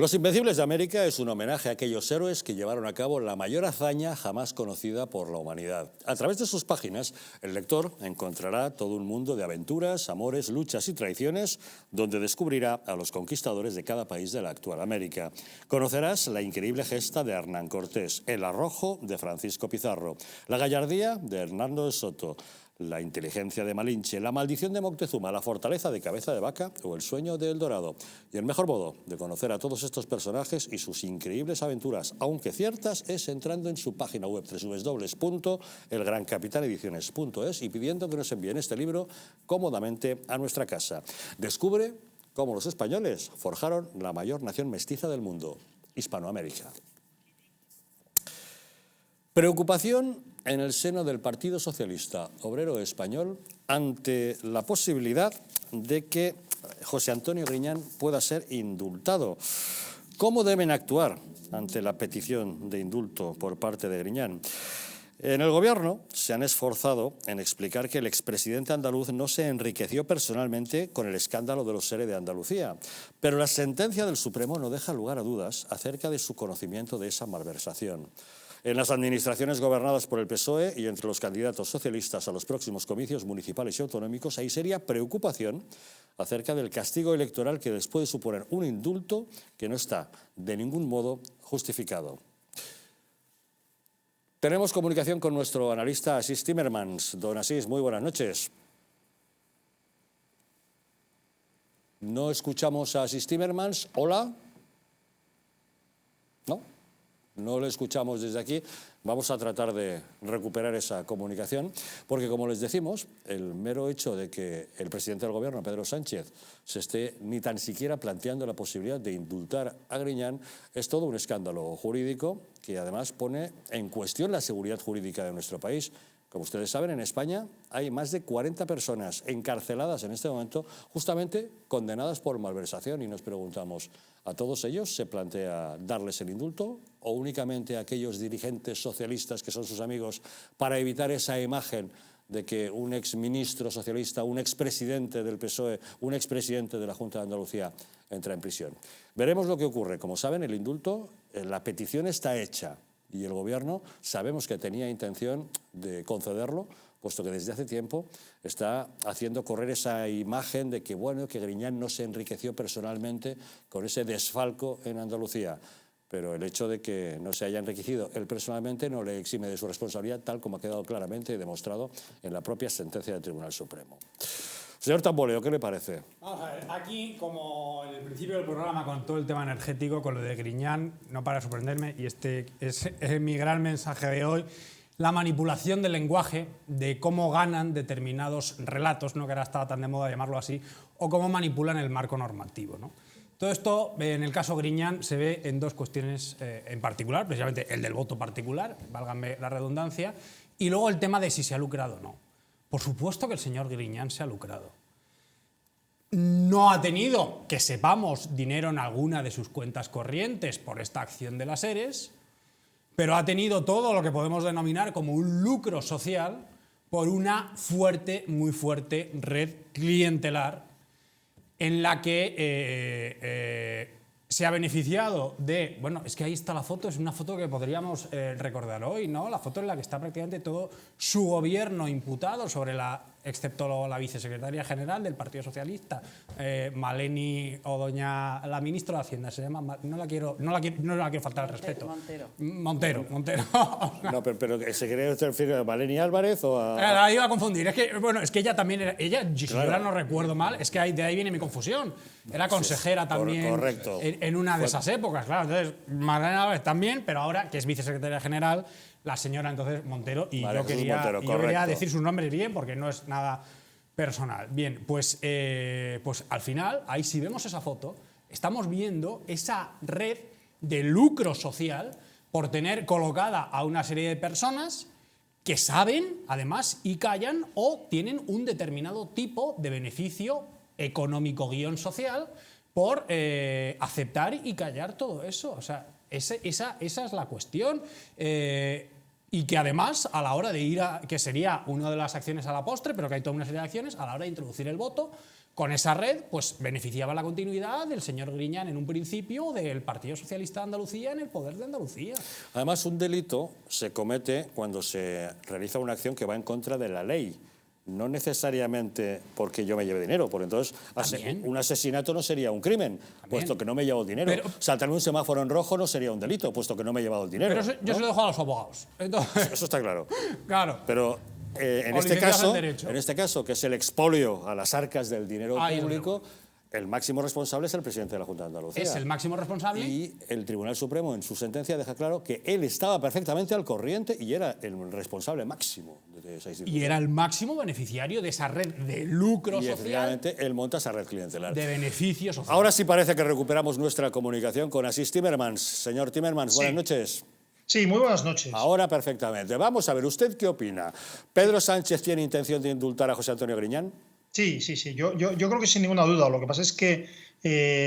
Los Invencibles de América es un homenaje a aquellos héroes que llevaron a cabo la mayor hazaña jamás conocida por la humanidad. A través de sus páginas, el lector encontrará todo un mundo de aventuras, amores, luchas y traiciones, donde descubrirá a los conquistadores de cada país de la actual América. Conocerás la increíble gesta de Hernán Cortés, el arrojo de Francisco Pizarro, la gallardía de Hernando de Soto, la inteligencia de Malinche, la maldición de Moctezuma, la fortaleza de Cabeza de Vaca o el sueño de El Dorado. Y el mejor modo de conocer a todos estos personajes y sus increíbles aventuras, aunque ciertas, es entrando en su página web www.elgrancapitanediciones.es y pidiendo que nos envíen este libro cómodamente a nuestra casa. Descubre cómo los españoles forjaron la mayor nación mestiza del mundo, Hispanoamérica. Preocupación en el seno del Partido Socialista Obrero Español ante la posibilidad de que José Antonio Griñán pueda ser indultado. ¿Cómo deben actuar ante la petición de indulto por parte de Griñán? En el Gobierno se han esforzado en explicar que el expresidente andaluz no se enriqueció personalmente con el escándalo de los ERE de Andalucía, pero la sentencia del Supremo no deja lugar a dudas acerca de su conocimiento de esa malversación. En las administraciones gobernadas por el PSOE y entre los candidatos socialistas a los próximos comicios municipales y autonómicos hay seria preocupación acerca del castigo electoral que les puede suponer un indulto que no está de ningún modo justificado. Tenemos comunicación con nuestro analista Asís Timmermans. Don Asís, muy buenas noches. No escuchamos a Asís Timmermans. Hola. ¿No? No lo escuchamos desde aquí. Vamos a tratar de recuperar esa comunicación, porque como les decimos, el mero hecho de que el presidente del Gobierno, Pedro Sánchez, se esté ni tan siquiera planteando la posibilidad de indultar a Griñán es todo un escándalo jurídico que además pone en cuestión la seguridad jurídica de nuestro país. Como ustedes saben, en España hay más de 40 personas encarceladas en este momento, justamente condenadas por malversación, y nos preguntamos, ¿a todos ellos se plantea darles el indulto o únicamente a aquellos dirigentes socialistas que son sus amigos para evitar esa imagen de que un exministro socialista, un expresidente del PSOE, un expresidente de la Junta de Andalucía entra en prisión? Veremos lo que ocurre. Como saben, el indulto, la petición está hecha. Y el Gobierno sabemos que tenía intención de concederlo, puesto que desde hace tiempo está haciendo correr esa imagen de que, bueno, que Griñán no se enriqueció personalmente con ese desfalco en Andalucía. Pero el hecho de que no se haya enriquecido él personalmente no le exime de su responsabilidad, tal como ha quedado claramente demostrado en la propia sentencia del Tribunal Supremo. Señor Tamboleo, ¿qué le parece? Vamos a ver, aquí, como en el principio del programa, con todo el tema energético, con lo de Griñán, no para de sorprenderme, y este es mi gran mensaje de hoy, la manipulación del lenguaje, de cómo ganan determinados relatos, no que ahora estaba tan de moda llamarlo así, o cómo manipulan el marco normativo, ¿no? Todo esto, en el caso Griñán, se ve en dos cuestiones en particular, precisamente el del voto particular, válgame la redundancia, y luego el tema de si se ha lucrado o no. Por supuesto que el señor Griñán se ha lucrado. No ha tenido, que sepamos, dinero en alguna de sus cuentas corrientes por esta acción de las ERES, pero ha tenido todo lo que podemos denominar como un lucro social por una fuerte, muy fuerte red clientelar en la que se ha beneficiado de... Bueno, es que ahí está la foto, es una foto que podríamos recordar hoy, ¿no? La foto en la que está prácticamente todo su gobierno imputado sobre excepto la vicesecretaria general del Partido Socialista, Maleni, o doña la ministra de Hacienda, se llama, no la quiero faltar al respeto. Montero. No, pero ¿se cree usted refiere a Maleni Álvarez o a...? La iba a confundir, es que ella también era, si claro. yo ahora no recuerdo mal, es que de ahí viene mi confusión. Era consejera también en una de esas épocas, claro. Entonces, Maleni Álvarez también, pero ahora que es vicesecretaria general, la señora entonces Montero, y yo quería decir sus nombres bien porque no es nada personal. Bien, pues al final, ahí si vemos esa foto, estamos viendo esa red de lucro social por tener colocada a una serie de personas que saben, además, y callan o tienen un determinado tipo de beneficio económico-social por aceptar y callar todo eso. O sea, esa es la cuestión. Y que además, a la hora de ir que sería una de las acciones a la postre, pero que hay toda una serie de acciones, a la hora de introducir el voto, con esa red, pues beneficiaba la continuidad del señor Griñán en un principio, del Partido Socialista de Andalucía en el poder de Andalucía. Además, un delito se comete cuando se realiza una acción que va en contra de la ley. No necesariamente porque yo me lleve dinero, porque entonces un asesinato no sería un crimen, puesto que no me he llevado el dinero. Pero, saltarme un semáforo en rojo no sería un delito, puesto que no me he llevado el dinero. Pero yo se lo dejo a los abogados. Entonces, eso está claro. Claro. Pero en este caso, que es el expolio a las arcas del dinero público, el máximo responsable es el presidente de la Junta de Andalucía. Es el máximo responsable. Y el Tribunal Supremo en su sentencia deja claro que él estaba perfectamente al corriente y era el responsable máximo de esa institución. Y era el máximo beneficiario de esa red de lucro social. Y efectivamente él monta esa red clientelar. De beneficios sociales. Ahora sí parece que recuperamos nuestra comunicación con Asís Timmermans. Señor Timmermans, buenas noches. Sí, muy buenas noches. Ahora perfectamente. Vamos a ver, ¿usted qué opina? ¿Pedro Sánchez tiene intención de indultar a José Antonio Griñán? Sí. Yo creo que sin ninguna duda. Lo que pasa es que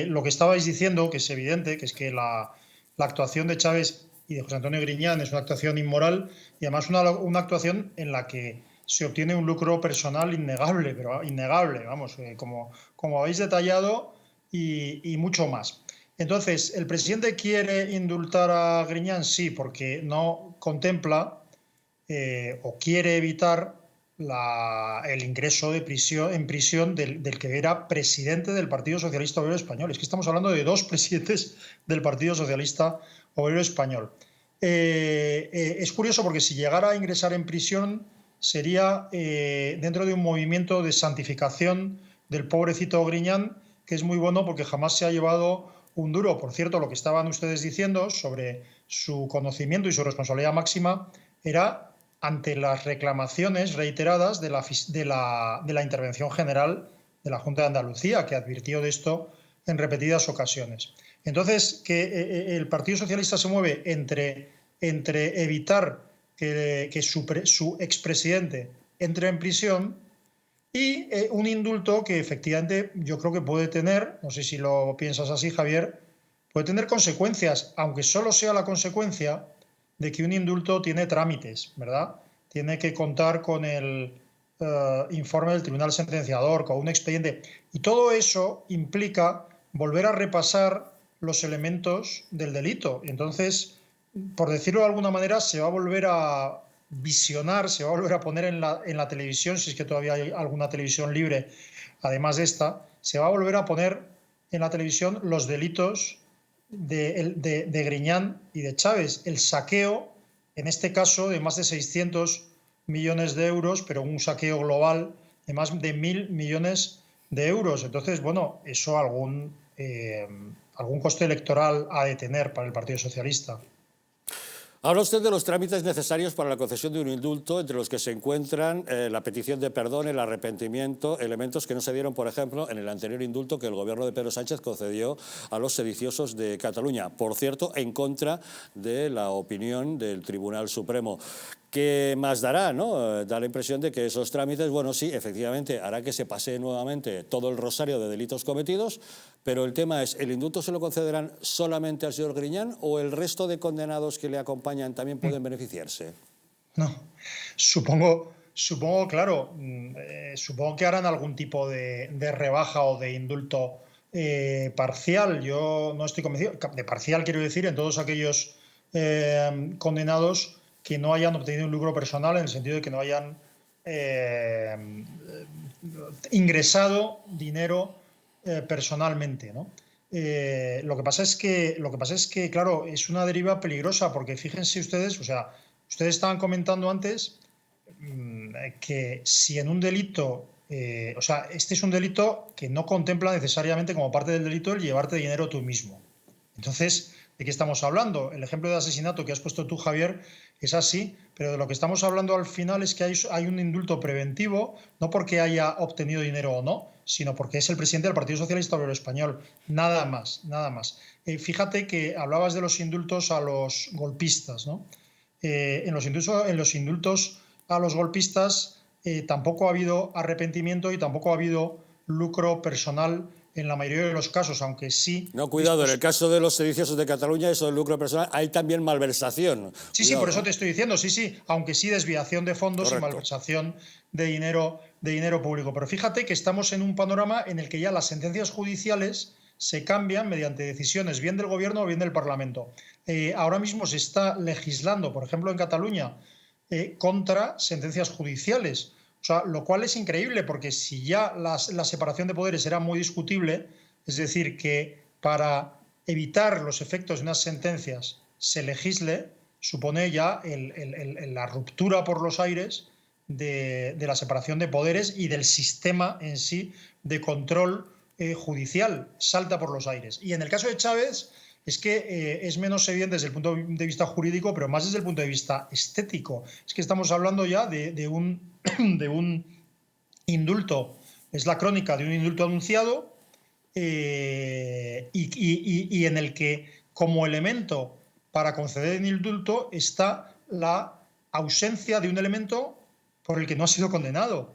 lo que estabais diciendo, que es evidente, que es que la actuación de Chávez y de José Antonio Griñán es una actuación inmoral y además una actuación en la que se obtiene un lucro personal innegable, pero innegable, vamos, como habéis detallado y mucho más. Entonces, ¿el presidente quiere indultar a Griñán? Sí, porque no contempla o quiere evitar el ingreso en prisión del que era presidente del Partido Socialista Obrero Español. Es que estamos hablando de dos presidentes del Partido Socialista Obrero Español. Es curioso porque si llegara a ingresar en prisión sería dentro de un movimiento de santificación del pobrecito Griñán, que es muy bueno porque jamás se ha llevado un duro. Por cierto, lo que estaban ustedes diciendo sobre su conocimiento y su responsabilidad máxima era ante las reclamaciones reiteradas de la Intervención General de la Junta de Andalucía, que advirtió de esto en repetidas ocasiones. Entonces, que el Partido Socialista se mueve entre evitar que su expresidente entre en prisión y un indulto que efectivamente yo creo que puede tener, no sé si lo piensas así, Javier, puede tener consecuencias, aunque solo sea la consecuencia de que un indulto tiene trámites, ¿verdad? Tiene que contar con el informe del tribunal sentenciador, con un expediente. Y todo eso implica volver a repasar los elementos del delito. Entonces, por decirlo de alguna manera, se va a volver a visionar, se va a volver a poner en la televisión, si es que todavía hay alguna televisión libre, además de esta, se va a volver a poner en la televisión los delitos de Griñán y de Chávez. El saqueo, en este caso, de más de 600 millones de euros, pero un saqueo global de más de 1.000 millones de euros. Entonces, bueno, eso algún coste electoral ha de tener para el Partido Socialista. Habla usted de los trámites necesarios para la concesión de un indulto, entre los que se encuentran la petición de perdón, el arrepentimiento, elementos que no se dieron, por ejemplo, en el anterior indulto que el gobierno de Pedro Sánchez concedió a los sediciosos de Cataluña. Por cierto, en contra de la opinión del Tribunal Supremo. ¿Qué más dará, no? Da la impresión de que esos trámites, bueno, sí, efectivamente, hará que se pase nuevamente todo el rosario de delitos cometidos, pero el tema es, ¿el indulto se lo concederán solamente al señor Griñán o el resto de condenados que le acompañan también pueden beneficiarse? No, supongo, claro, supongo que harán algún tipo de rebaja o de indulto parcial. Yo no estoy convencido. De parcial quiero decir en todos aquellos condenados que no hayan obtenido un lucro personal, en el sentido de que no hayan ingresado dinero personalmente, ¿no? Lo que pasa es que, claro, es una deriva peligrosa, porque fíjense ustedes, o sea, ustedes estaban comentando antes que si en un delito, o sea, este es un delito que no contempla necesariamente como parte del delito el llevarte dinero tú mismo. Entonces, ¿de qué estamos hablando? El ejemplo de asesinato que has puesto tú, Javier, es así, pero de lo que estamos hablando al final es que hay un indulto preventivo, no porque haya obtenido dinero o no, sino porque es el presidente del Partido Socialista Obrero Español. Nada más, nada más. Fíjate que hablabas de los indultos a los golpistas, ¿no? En los indultos a los golpistas tampoco ha habido arrepentimiento y tampoco ha habido lucro personal en la mayoría de los casos, aunque sí... No, cuidado, en el caso de los sediciosos de Cataluña, eso del lucro personal, hay también malversación. Sí, Cuidado, sí, por eso te estoy diciendo, sí, aunque sí desviación de fondos correcto. y malversación de dinero público. Pero fíjate que estamos en un panorama en el que ya las sentencias judiciales se cambian mediante decisiones bien del gobierno o bien del Parlamento. Ahora mismo se está legislando, por ejemplo, en Cataluña, contra sentencias judiciales. O sea, lo cual es increíble, porque si ya la separación de poderes era muy discutible, es decir, que para evitar los efectos de unas sentencias se legisle, supone ya la ruptura por los aires de la separación de poderes y del sistema en sí de control judicial. Salta por los aires. Y en el caso de Chávez es que es menos evidente desde el punto de vista jurídico, pero más desde el punto de vista estético. Es que estamos hablando ya de un indulto, es la crónica de un indulto anunciado, y en el que como elemento para conceder el indulto está la ausencia de un elemento por el que no ha sido condenado,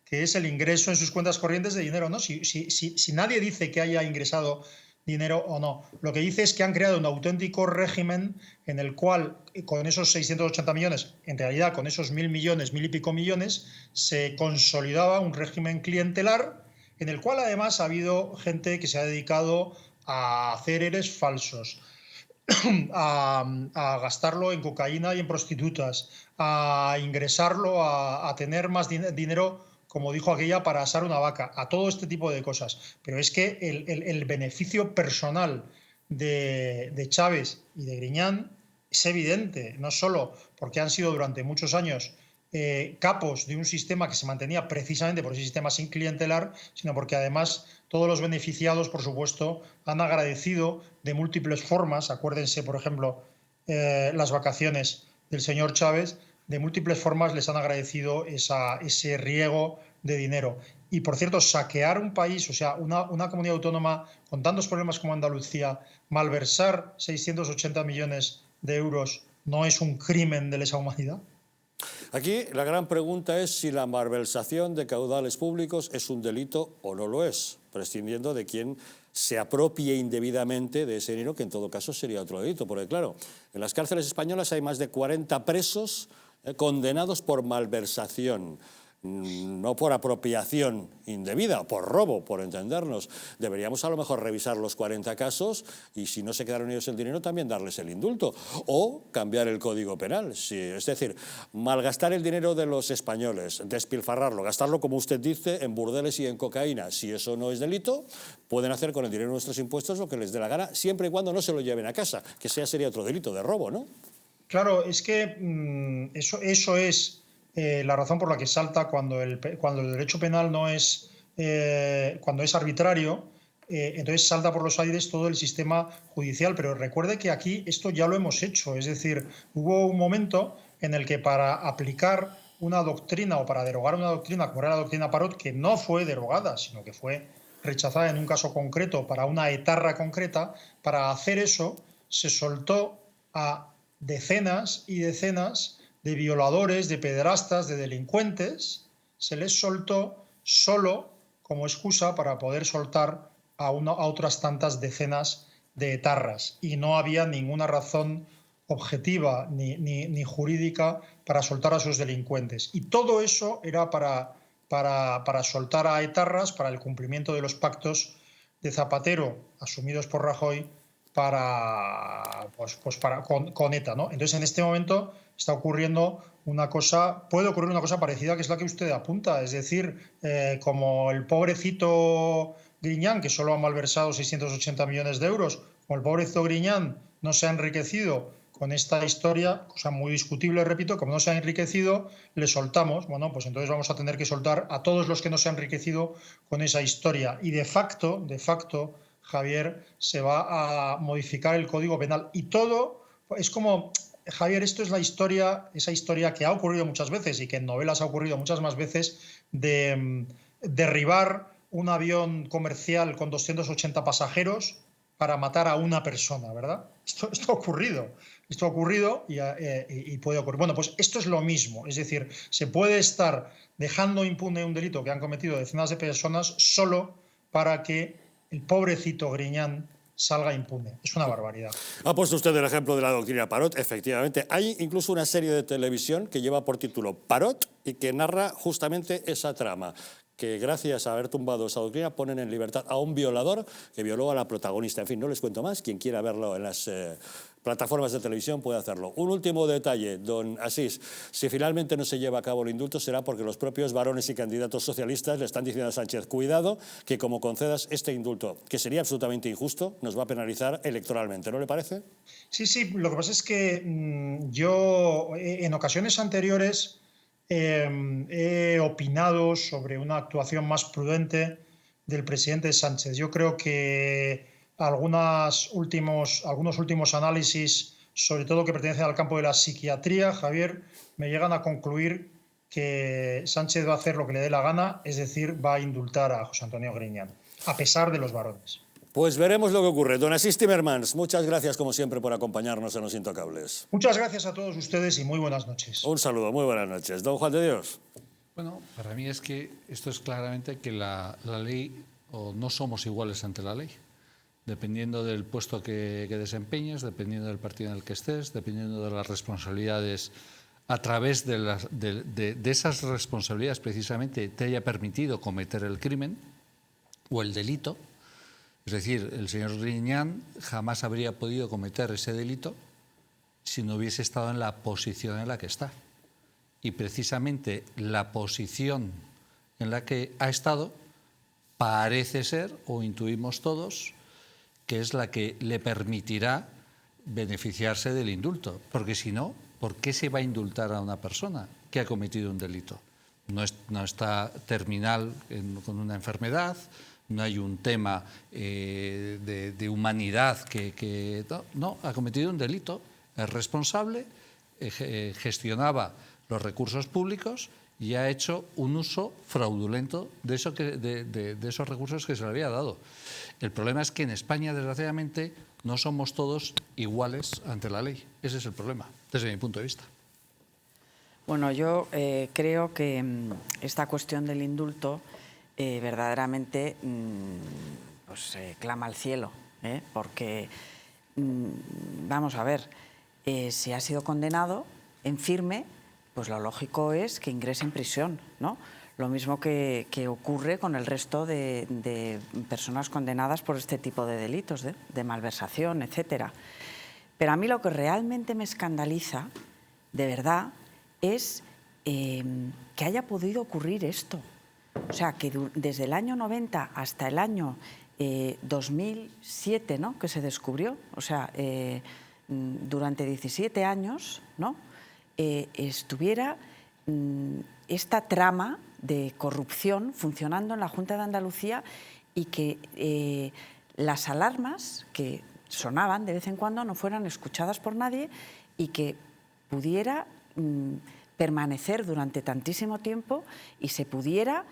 que es el ingreso en sus cuentas corrientes de dinero, ¿no? Si nadie dice que haya ingresado dinero o no, lo que dice es que han creado un auténtico régimen en el cual con esos 680 millones, en realidad con esos 1.000 millones, 1.000 y pico millones, se consolidaba un régimen clientelar en el cual además ha habido gente que se ha dedicado a hacer eres falsos, a gastarlo en cocaína y en prostitutas, a ingresarlo, a tener más dinero, como dijo aquella, para asar una vaca, a todo este tipo de cosas. Pero es que el beneficio personal de Chávez y de Griñán es evidente, no solo porque han sido durante muchos años capos de un sistema que se mantenía precisamente por ese sistema sin clientelar, sino porque además todos los beneficiados, por supuesto, han agradecido de múltiples formas. Acuérdense, por ejemplo, las vacaciones del señor Chávez, de múltiples formas les han agradecido ese riego de dinero. Y, por cierto, saquear un país, o sea, una comunidad autónoma con tantos problemas como Andalucía, malversar 680 millones de euros, ¿no es un crimen de lesa humanidad? Aquí la gran pregunta es si la malversación de caudales públicos es un delito o no lo es, prescindiendo de quien se apropie indebidamente de ese dinero, que en todo caso sería otro delito. Porque claro, en las cárceles españolas hay más de 40 presos condenados por malversación, no por apropiación indebida, por robo, por entendernos. Deberíamos a lo mejor revisar los 40 casos y si no se quedaron ellos el dinero también darles el indulto o cambiar el Código Penal. Sí, es decir, malgastar el dinero de los españoles, despilfarrarlo, gastarlo, como usted dice, en burdeles y en cocaína. Si eso no es delito, pueden hacer con el dinero de nuestros impuestos lo que les dé la gana, siempre y cuando no se lo lleven a casa, que sería otro delito de robo, ¿no? Claro, es que eso es la razón por la que salta cuando el derecho penal no es, cuando es arbitrario, entonces salta por los aires todo el sistema judicial. Pero recuerde que aquí esto ya lo hemos hecho, es decir, hubo un momento en el que para aplicar una doctrina o para derogar una doctrina, como era la doctrina Parot, que no fue derogada, sino que fue rechazada en un caso concreto para una etarra concreta, para hacer eso se soltó a decenas y decenas de violadores, de pederastas, de delincuentes, se les soltó solo como excusa para poder soltar a otras tantas decenas de etarras. Y no había ninguna razón objetiva ni jurídica para soltar a sus delincuentes. Y todo eso era para soltar a etarras, para el cumplimiento de los pactos de Zapatero asumidos por Rajoy con ETA, ¿no? Entonces, en este momento está ocurriendo puede ocurrir una cosa parecida, que es la que usted apunta, es decir, como el pobrecito Griñán, que solo ha malversado 680 millones de euros, como el pobrecito Griñán no se ha enriquecido con esta historia, cosa muy discutible, repito, como no se ha enriquecido, le soltamos. Bueno, pues entonces vamos a tener que soltar a todos los que no se han enriquecido con esa historia. Y de facto, Javier, se va a modificar el Código Penal. Y todo es como, Javier, esto es esa historia que ha ocurrido muchas veces y que en novelas ha ocurrido muchas más veces, de derribar un avión comercial con 280 pasajeros para matar a una persona, ¿verdad? Esto ha ocurrido. Esto ha ocurrido y puede ocurrir. Bueno, pues esto es lo mismo. Es decir, se puede estar dejando impune un delito que han cometido decenas de personas solo para que el pobrecito Griñán salga impune. Es una barbaridad. Ha puesto usted el ejemplo de la doctrina Parot. Efectivamente, hay incluso una serie de televisión que lleva por título Parot y que narra justamente esa trama, que gracias a haber tumbado esa doctrina ponen en libertad a un violador que violó a la protagonista. En fin, no les cuento más. Quien quiera verlo en las plataformas de televisión puede hacerlo. Un último detalle, don Asís. Si finalmente no se lleva a cabo el indulto será porque los propios varones y candidatos socialistas le están diciendo a Sánchez, cuidado, que como concedas este indulto, que sería absolutamente injusto, nos va a penalizar electoralmente. ¿No le parece? Sí, sí. Lo que pasa es que yo en ocasiones anteriores he opinado sobre una actuación más prudente del presidente Sánchez. Yo creo que algunos últimos análisis, sobre todo que pertenecen al campo de la psiquiatría, Javier, me llegan a concluir que Sánchez va a hacer lo que le dé la gana, es decir, va a indultar a José Antonio Griñán, a pesar de los varones. Pues veremos lo que ocurre. Don Asís Timmermans, muchas gracias como siempre por acompañarnos en Los Intocables. Muchas gracias a todos ustedes y muy buenas noches. Un saludo, muy buenas noches. Don Juan de Dios. Bueno, para mí es que esto es claramente que la ley, o no somos iguales ante la ley. Dependiendo del puesto que desempeñes, dependiendo del partido en el que estés, dependiendo de las responsabilidades, a través de esas responsabilidades precisamente te haya permitido cometer el crimen o el delito. Es decir, el señor Griñán jamás habría podido cometer ese delito si no hubiese estado en la posición en la que está. Y precisamente la posición en la que ha estado parece ser, o intuimos todos, que es la que le permitirá beneficiarse del indulto. Porque si no, ¿por qué se va a indultar a una persona que ha cometido un delito? No está terminal con una enfermedad, no hay un tema de humanidad no, ha cometido un delito, es responsable, gestionaba los recursos públicos y ha hecho un uso fraudulento de esos recursos que se le había dado. El problema es que en España, desgraciadamente, no somos todos iguales ante la ley. Ese es el problema, desde mi punto de vista. Bueno, yo creo que esta cuestión del indulto verdaderamente pues, clama al cielo, porque, vamos a ver, si ha sido condenado en firme, pues lo lógico es que ingrese en prisión, ¿no? Lo mismo que ocurre con el resto de personas condenadas por este tipo de delitos, de malversación, etcétera. Pero a mí lo que realmente me escandaliza, de verdad, es que haya podido ocurrir esto. O sea, que desde el año 90 hasta el año 2007, ¿no?, que se descubrió, o sea, durante 17 años, ¿no?, estuviera esta trama de corrupción funcionando en la Junta de Andalucía y que las alarmas que sonaban de vez en cuando no fueran escuchadas por nadie y que pudiera permanecer durante tantísimo tiempo y se pudiera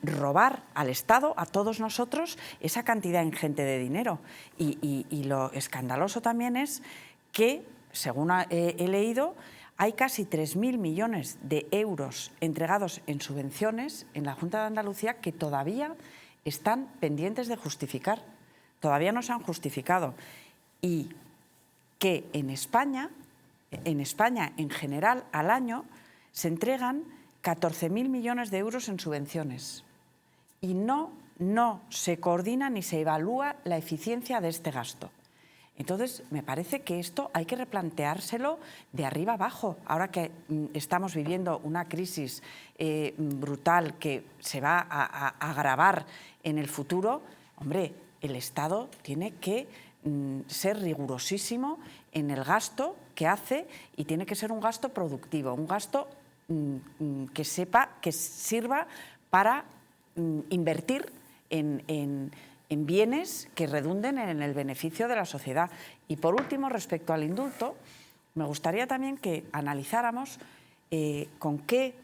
robar al Estado, a todos nosotros, esa cantidad ingente de dinero. Y lo escandaloso también es que, según he leído, hay casi 3.000 millones de euros entregados en subvenciones en la Junta de Andalucía que todavía están pendientes de justificar. Todavía no se han justificado. Y que en España en general al año se entregan 14.000 millones de euros en subvenciones y no se coordina ni se evalúa la eficiencia de este gasto. Entonces, me parece que esto hay que replanteárselo de arriba abajo. Ahora que estamos viviendo una crisis brutal que se va a agravar en el futuro, hombre, el Estado tiene que ser rigurosísimo en el gasto que hace y tiene que ser un gasto productivo, un gasto que sirva para invertir en bienes que redunden en el beneficio de la sociedad. Y por último, respecto al indulto, me gustaría también que analizáramos con qué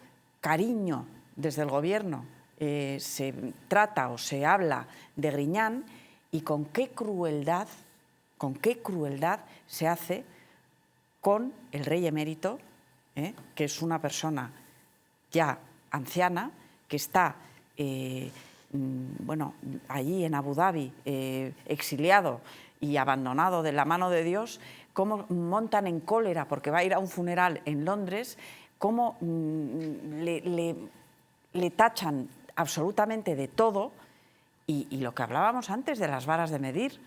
cariño desde el Gobierno se trata o se habla de Griñán y con qué crueldad se hace con el rey emérito, que es una persona ya anciana, que está bueno, allí en Abu Dhabi, exiliado y abandonado de la mano de Dios, cómo montan en cólera porque va a ir a un funeral en Londres, cómo le tachan absolutamente de todo, y lo que hablábamos antes de las varas de medir.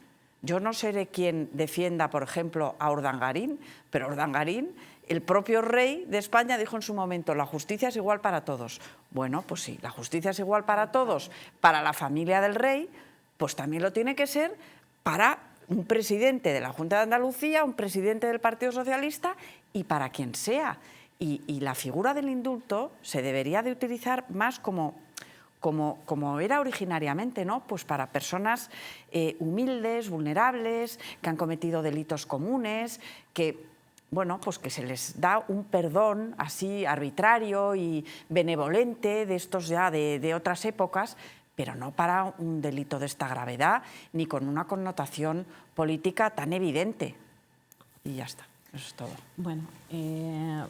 Yo no seré quien defienda, por ejemplo, a Urdangarín, pero Urdangarín, el propio rey de España dijo en su momento, la justicia es igual para todos. Bueno, pues sí, la justicia es igual para todos, para la familia del rey, pues también lo tiene que ser para un presidente de la Junta de Andalucía, un presidente del Partido Socialista y para quien sea. Y la figura del indulto se debería de utilizar más como era originariamente, ¿no? Pues para personas humildes, vulnerables, que han cometido delitos comunes, que, bueno, pues que se les da un perdón así arbitrario y benevolente de estos ya de otras épocas, pero no para un delito de esta gravedad ni con una connotación política tan evidente. Y ya está. Eso es todo. Bueno,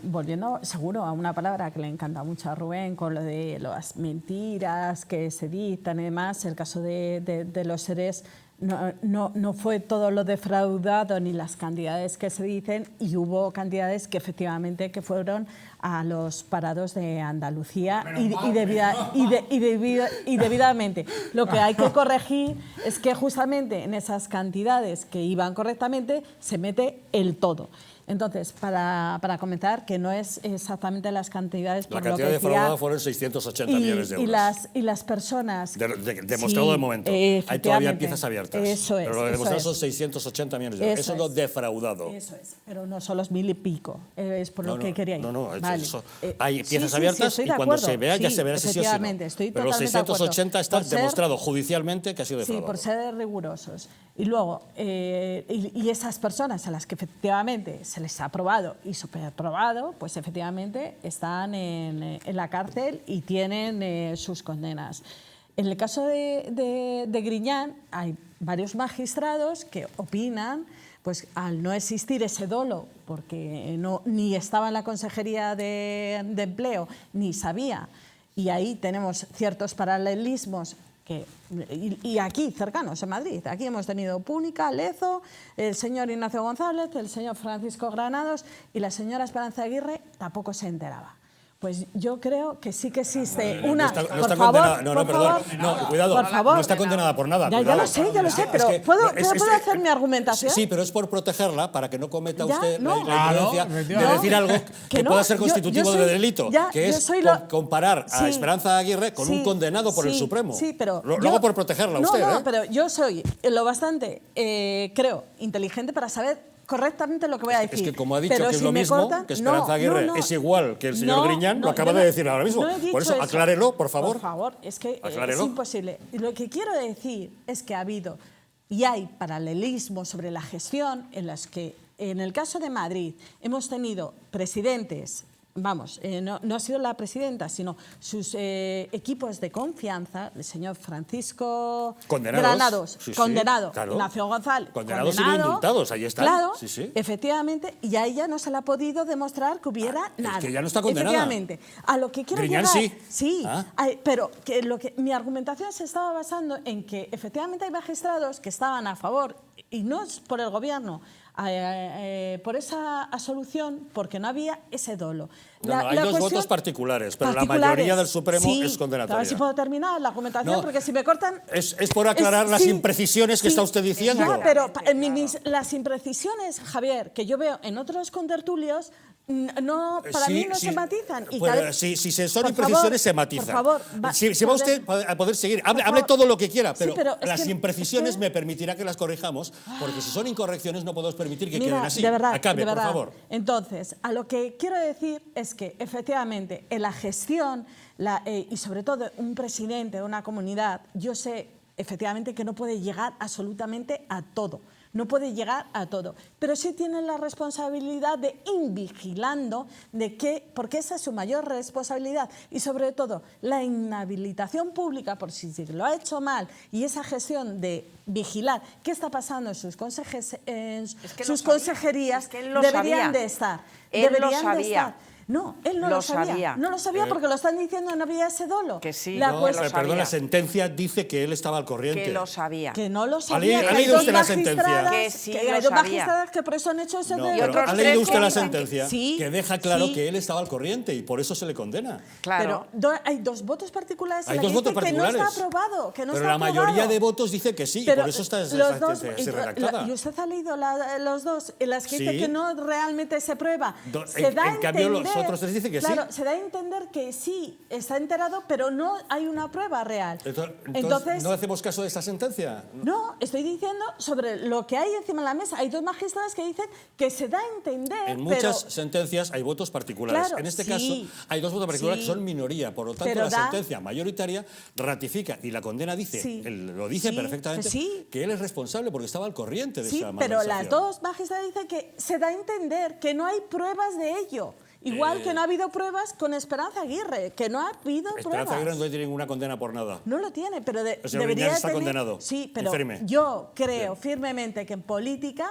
volviendo seguro a una palabra que le encanta mucho a Rubén, con lo de las mentiras que se dictan y demás, el caso de los seres no fue todo lo defraudado ni las cantidades que se dicen, y hubo cantidades que efectivamente que fueron a los parados de Andalucía y debidamente. Lo que hay que corregir es que justamente en esas cantidades que iban correctamente se mete el todo. Entonces, para comentar que no es exactamente las cantidades... La cantidad defraudada fueron 680 millones de euros. Y las personas... Demostrado de momento. Hay todavía piezas abiertas. Eso es. Pero lo de demostrado son 680 millones de euros. Eso es lo defraudado. Eso es. Pero no son los 1000 y pico. Es por lo que quería ir. No. Vale. Hay piezas abiertas y cuando se vea ya se verá si sí o si no. Pero los 680 está demostrado judicialmente que ha sido defraudado. Sí, por ser rigurosos. Y luego, y esas personas a las que efectivamente se les ha probado y superprobado, pues efectivamente están en la cárcel y tienen sus condenas. En el caso de Griñán hay varios magistrados que opinan, pues al no existir ese dolo, porque ni estaba en la Consejería de Empleo, ni sabía, y ahí tenemos ciertos paralelismos, y aquí, cercanos, en Madrid, aquí hemos tenido Púnica, Lezo, el señor Ignacio González, el señor Francisco Granados, y la señora Esperanza Aguirre tampoco se enteraba. Pues yo creo que sí que existe una... Por favor, cuidado, no está condenada por nada. Ya lo sé, pero ¿puedo hacer mi argumentación? Sí, pero es por protegerla, para que no cometa usted la Claro, imprudencia de decir algo que pueda ser constitutivo de delito, que es comparar a Esperanza Aguirre con un condenado por el Supremo. Sí, pero... Lo hago por protegerla a usted. No, pero yo soy lo bastante, creo, inteligente para saber correctamente lo que voy a decir. Es que como ha dicho pero que es si lo mismo, cortan, que Esperanza Aguirre es igual que el señor Griñán, lo acaba de decir ahora mismo. Por eso, aclárelo, por favor. Por favor, es que es imposible. Y lo que quiero decir es que ha habido y hay paralelismos sobre la gestión en las que, en el caso de Madrid, hemos tenido presidentes... no ha sido la presidenta, sino sus equipos de confianza, el señor Francisco Granados, condenado, claro. Ignacio González, condenados y no indultados, ahí está. Claro, efectivamente, y a ella no se le ha podido demostrar que hubiera nada. Es que ya no está condenada. Efectivamente. A lo que quiero Griñán llegar... sí. Pero mi argumentación se estaba basando en que efectivamente hay magistrados que estaban a favor, y no es por el gobierno, por esa absolución, porque no había ese dolo. Hay dos votos particulares, pero la mayoría del Supremo es condenatoria. A ver si puedo terminar la argumentación, porque si me cortan... Es por aclarar las imprecisiones que está usted diciendo. Ya, pero las imprecisiones, Javier, que yo veo en otros contertulios, para mí no se matizan. Si son imprecisiones, se matizan. Por favor, si va usted a poder seguir, hable todo lo que quiera, pero las imprecisiones me permitirá que las corrijamos, porque si son incorrecciones no podemos permitir que queden así. De verdad, Acabe, por favor. Entonces, a lo que quiero decir es que efectivamente en la gestión y sobre todo un presidente de una comunidad, yo sé efectivamente que no puede llegar absolutamente a todo. No puede llegar a todo, pero sí tiene la responsabilidad de ir vigilando porque esa es su mayor responsabilidad, y sobre todo la inhabilitación pública por si lo ha hecho mal, y esa gestión de vigilar qué está pasando en sus consejerías, deberían de estar. No, él no lo sabía. No lo sabía porque lo están diciendo, no había ese dolo. Que sí, La no, cuestión- Perdón, la sentencia dice que él estaba al corriente. Que lo sabía. Que no lo sabía. ¿Ha que hay leído dos usted la sentencia? magistradas- Que sí que lo hay dos sabía. magistradas que por eso han hecho ese No, de- pero otros ¿ha tres leído usted que la dicen sentencia? sí, que deja claro sí. que él estaba al corriente y por eso se le condena. Claro. Pero hay dos votos particulares en Hay la dos que votos dice que no particulares. está aprobado. Que no Pero está la mayoría aprobado. de votos dice que sí, y Pero por eso está los esa dos- sentencia así redactada. ¿Y usted ha leído los dos? En las que Sí. dice que no realmente se prueba. En cambio, los otros tres dicen que sí. Claro, se da a entender que sí, está enterado, pero no hay una prueba real. Entonces, ¿no hacemos caso de esta sentencia? No, estoy diciendo sobre lo que hay encima de la mesa. Hay dos magistradas que dicen que se da a entender, En pero muchas sentencias hay votos particulares. Claro, en este sí, caso hay dos votos particulares sí. que son minoría. Por lo tanto, Pero la da- sentencia mayoritaria ratifica y la condena dice, Sí. él lo dice Sí, perfectamente, que sí. que él es responsable porque estaba al corriente de sí, esa pero las malversación. dos magistradas dicen que se da a entender que no hay pruebas de ello. Igual que no ha habido pruebas con Esperanza Aguirre, que no ha habido Esperanza pruebas. Aguirre no tiene ninguna condena por nada. No lo tiene, pero El señor debería Griñán está tener... condenado. Sí, Y pero firme. yo creo firmemente que en política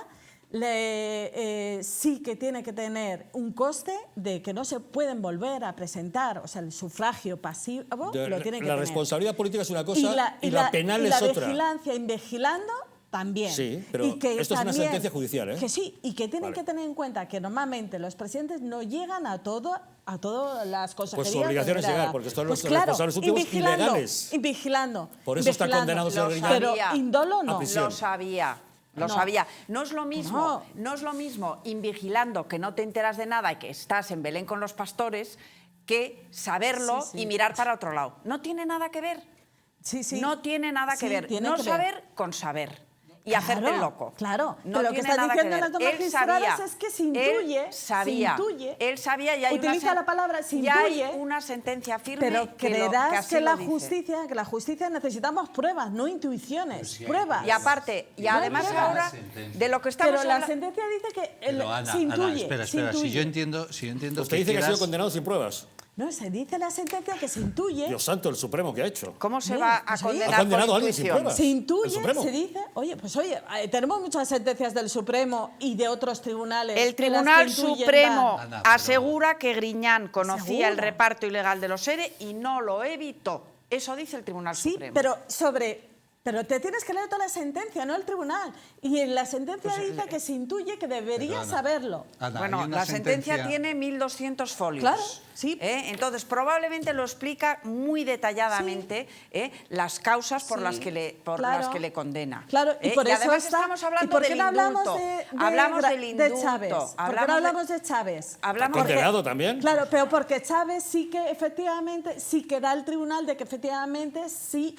sí que tiene que tener un coste de que no se pueden volver a presentar, o sea, el sufragio pasivo lo tiene que La tener. responsabilidad política es una cosa y la penal y es la otra. vigilancia invigilando también. Sí, pero Y que esto es una también- sentencia judicial, ¿eh? Que sí, y que tienen Vale. que tener en cuenta que normalmente los presidentes no llegan a todas las consejerías. Pues su obligación es de llegar, entrada. porque son Pues los claro, responsables últimos y vigilando, ilegales. Y vigilando. Por eso está vigilando. condenado el señor Lo Griñán. Pero sabía. indolo A no. prisión. Lo sabía. Lo No. sabía. No es lo mismo, No. no es lo mismo invigilando que no te enteras de nada y que estás en Belén con los pastores que saberlo Sí, sí. y mirar para otro lado. No tiene nada que ver. Sí, sí. No tiene nada que Sí, ver. tiene No que ver. saber con saber. Y hacerte el loco. Claro, No pero lo que tiene está nada que diciendo ver. las dos Él magistradas sabía. es que se intuye. Él sabía. Se intuye. Él sabía y hay Utiliza la palabra se ya hay intuye, una sentencia firme Pero que creerás así que lo la dice. justicia necesitamos pruebas, no intuiciones. Pruebas. Y aparte, y No hay además pruebas. ahora, de lo que estamos Pero la hablando... sentencia dice que Pero Ana, se intuye. espera, se si intuye. yo entiendo Usted dice que ha sido condenado sin pruebas. No, se dice la sentencia que se intuye. Dios santo, el Supremo, ¿qué ha hecho? ¿Cómo se Mira, va a pues oye, condenar ha condenado por a alguien sin intuición? pruebas. Se El intuye, Supremo. se dice, oye, tenemos muchas sentencias del Supremo y de otros tribunales. El que las Tribunal que intuyen Supremo Ana, pero- asegura que Griñán conocía el ¿Asegura? reparto ilegal de los ERE y no lo evitó. Eso dice el Tribunal Sí, Supremo. pero te tienes que leer toda la sentencia, no el tribunal. Y en la sentencia dice que se intuye que debería Ana, saberlo. Ana, Bueno, hay una la sentencia tiene 1.200 folios. Claro, sí. Entonces, probablemente lo explica muy detalladamente las causas por, Sí, las que le, por claro. las que le condena. Claro, y por eso además está- estamos hablando ¿y por qué del no hablamos indulto. de Hablamos del de indulto. Chávez? ¿Por qué no Hablamos de- hablamos de Chávez? Hablamos ¿Está de- condenado también? Claro, pero porque Chávez sí que efectivamente, sí que da el tribunal de que efectivamente sí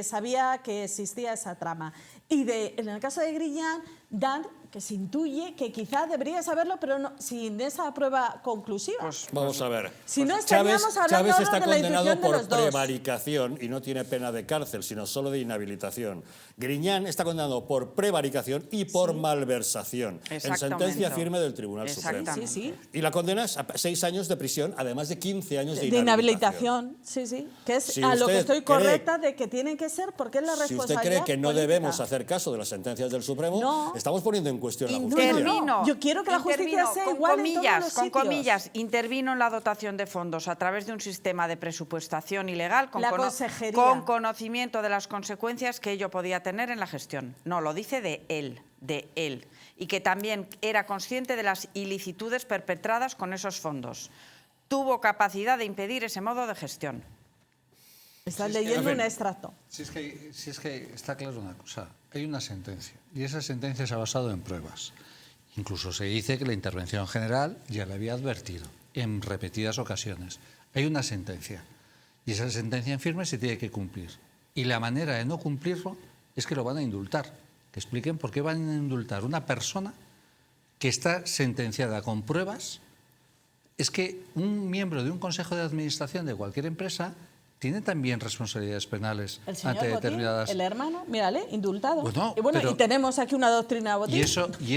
sabía que existía esa trama. Y en el caso de Griñán, dan que se intuye que quizá debería saberlo, pero no, sin esa prueba conclusiva. Pues, Vamos a ver. Si no, estaríamos hablando Chávez ahora está de la condenado intuición de por los dos. prevaricación y no tiene pena de cárcel, sino solo de inhabilitación. Griñán está condenado por prevaricación y por malversación, en Exactamente. sentencia firme del Tribunal Supremo. Exactamente. Sí, sí. Y la condena es a 6 años de prisión, además de 15 años de De inhabilitación. inhabilitación, sí, sí. Que es Si a lo que usted estoy cree- correcta de que tienen que ser, porque es la Si responsabilidad usted cree que no política. debemos hacer caso de las sentencias del Supremo, No. estamos poniendo en cuestión la Intervino. justicia. No. Yo quiero que la justicia Intervino, sea con igual en todos comillas, los con sitios. comillas, intervino en la dotación de fondos a través de un sistema de presupuestación ilegal con, La consejería. con conocimiento de las consecuencias que ello podía tener en la gestión. No, lo dice de él. Y que también era consciente de las ilicitudes perpetradas con esos fondos. Tuvo capacidad de impedir ese modo de gestión. Estás leyendo en fin. un extracto. Si es que está claro una cosa, hay una sentencia y esa sentencia se ha basado en pruebas. Incluso se dice que la intervención general ya le había advertido en repetidas ocasiones. Hay una sentencia y esa sentencia en firme se tiene que cumplir. Y la manera de no cumplirlo es que lo van a indultar. Que expliquen por qué van a indultar una persona que está sentenciada con pruebas. Es que un miembro de un consejo de administración de cualquier empresa tiene también responsabilidades penales El señor ante Botín, determinadas... el hermano, mírale, indultado. Bueno, y pero- y tenemos aquí una doctrina Botín. ¿Y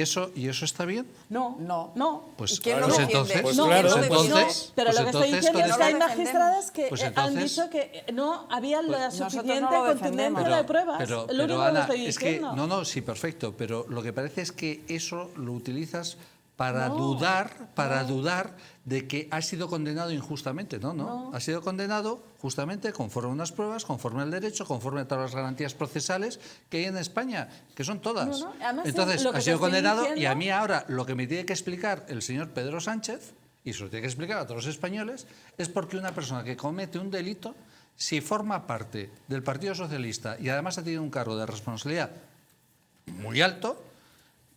eso está bien? No, No. Pues, ¿Y quién lo pues defiende? entonces, Pues no, claro, no, pues no, entonces- pero pues lo que estoy entonces, diciendo con es que hay eso- magistradas que Pues han entonces- dicho que no había la nosotros suficiente no lo contundencia defendemos. de pruebas. Pero, es lo único que Ana, estoy es que, diciendo. no, sí, perfecto, pero lo que parece es que eso lo utilizas para dudar de que ha sido condenado injustamente. No. Ha sido condenado justamente conforme a unas pruebas, conforme al derecho, conforme a todas las garantías procesales que hay en España, que son todas. Además, entonces, lo que ha sido te estoy condenado y diciendo... a mí ahora lo que me tiene que explicar el señor Pedro Sánchez, y se lo tiene que explicar a todos los españoles, es porque una persona que comete un delito, si forma parte del Partido Socialista y además ha tenido un cargo de responsabilidad muy alto,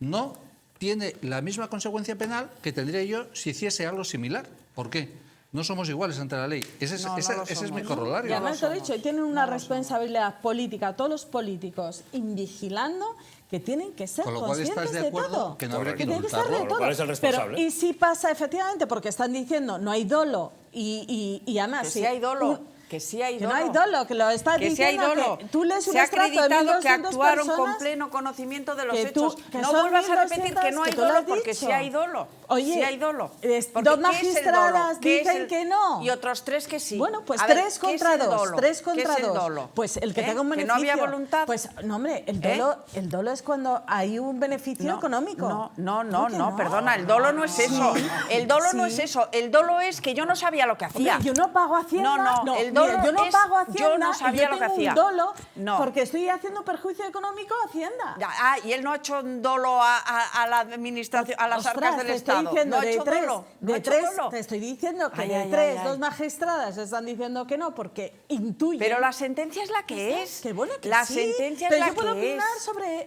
no tiene la misma consecuencia penal que tendría yo si hiciese algo similar. ¿Por qué? No somos iguales ante la ley. Ese es mi corolario. Y además lo he dicho, y tienen una responsabilidad política, todos los políticos, vigilando que tienen que ser Con lo cual conscientes estás de acuerdo todo. que no habría que tienen que ser de indultarlo. Con lo cual es el todo. responsable. Pero, y si pasa efectivamente, porque están diciendo no hay dolo, y además... Que sí hay dolo. Que sí hay dolo. Que no hay dolo, que lo está que diciendo. Sí hay dolo. Que tú lees un Se ha extracto de acreditado que 1200 actuaron con personas pleno conocimiento de los que tú- hechos. que No son vuelvas a repetir 1200 que no hay que tú lo dolo has porque dicho. sí hay dolo. Oye, sí hay dolo. dos Porque ¿qué es el dolo? magistradas ¿Qué es dicen el- que no. Y otros 3 que sí. Bueno, pues A ver, 3 ¿qué es contra el 2, dolo? 3 ¿Qué contra es el 2. dolo? Pues el que tenga un Que beneficio. no había voluntad. Pues no, hombre, el dolo es cuando hay un beneficio económico. No, perdona, el dolo no es eso. El dolo no es eso. El dolo es que yo no sabía lo que hacía. Hombre, yo no pago Hacienda. No, el dolo mira, yo no es- pago Hacienda. yo no sabía y yo lo que tengo hacía. un dolo No. porque estoy haciendo perjuicio económico a Hacienda. Y él no ha hecho un dolo a la administración, a las Ostras, arcas del te estoy Estado. diciendo No ha de hecho tres, dolo. No de ha hecho tres, dolo. te estoy diciendo que Ay, de ay, tres, ay, ay. 2 magistradas están diciendo que no porque intuyen. Pero la sentencia es la que es. Que bueno, que la sí, sentencia pero es yo la puedo que opinar